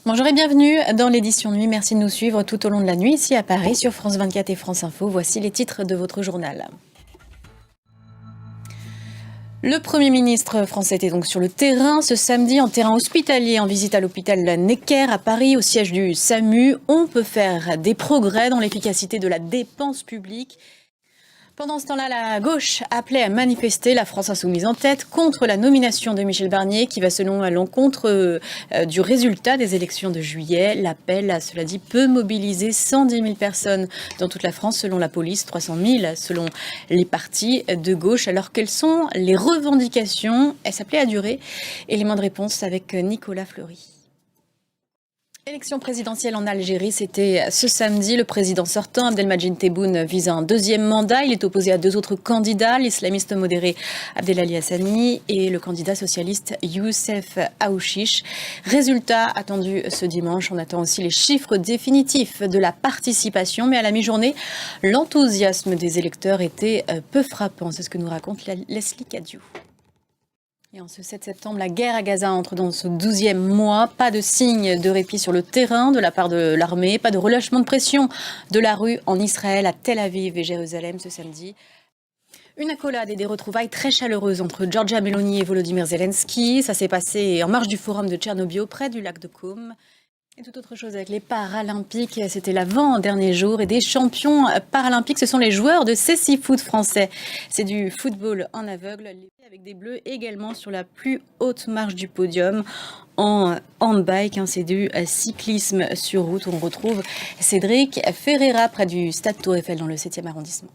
Bonjour et bienvenue dans l'édition Nuit. Merci de nous suivre tout au long de la nuit ici à Paris sur France 24 et France Info. Voici les titres de votre journal. Le Premier ministre français était donc sur le terrain ce samedi, en terrain hospitalier, en visite à l'hôpital Necker à Paris, au siège du SAMU. On peut faire des progrès dans l'efficacité de la dépense publique. Pendant ce temps-là, la gauche appelait à manifester, la France insoumise en tête, contre la nomination de Michel Barnier, qui va selon à l'encontre du résultat des élections de juillet. L'appel, cela dit, peut mobiliser 110 000 personnes dans toute la France, selon la police, 300 000 selon les partis de gauche. Alors quelles sont les revendications? Elles s'appelaient à durer. Élément de réponse avec Nicolas Fleury. Élection présidentielle en Algérie, c'était ce samedi. Le président sortant, Abdelmadjid Tebboune, vise un deuxième mandat. Il est opposé à deux autres candidats, l'islamiste modéré Abdelali Hassani et le candidat socialiste Youssef Aouchiche. Résultat attendu ce dimanche. On attend aussi les chiffres définitifs de la participation. Mais à la mi-journée, l'enthousiasme des électeurs était peu frappant. C'est ce que nous raconte Leslie Cadieux. Et en ce 7 septembre, la guerre à Gaza entre dans ce 12e mois. Pas de signe de répit sur le terrain de la part de l'armée, pas de relâchement de pression de la rue en Israël, à Tel Aviv et Jérusalem ce samedi. Une accolade et des retrouvailles très chaleureuses entre Giorgia Meloni et Volodymyr Zelensky. Ça s'est passé en marge du forum de Tchernobyl, près du lac de Côme. Et toute autre chose avec les Paralympiques, c'était l'avant-dernier jour et des champions paralympiques, ce sont les joueurs de Cécifoot français. C'est du football en aveugle, avec des bleus également sur la plus haute marche du podium. En handbike, c'est du cyclisme sur route où on retrouve Cédric Ferreira près du stade Tour Eiffel dans le 7e arrondissement.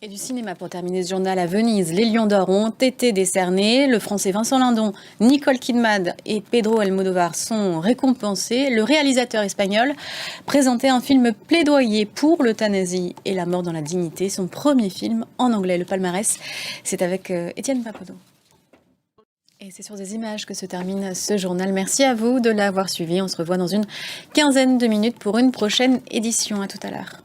Et du cinéma pour terminer ce journal à Venise. Les Lions d'Or ont été décernés. Le français Vincent Lindon, Nicole Kidman et Pedro Almodóvar sont récompensés. Le réalisateur espagnol présentait un film plaidoyer pour l'euthanasie et la mort dans la dignité. Son premier film en anglais. Le palmarès, c'est avec Étienne Papodo. Et c'est sur des images que se termine ce journal. Merci à vous de l'avoir suivi. On se revoit dans une quinzaine de minutes pour une prochaine édition. À tout à l'heure.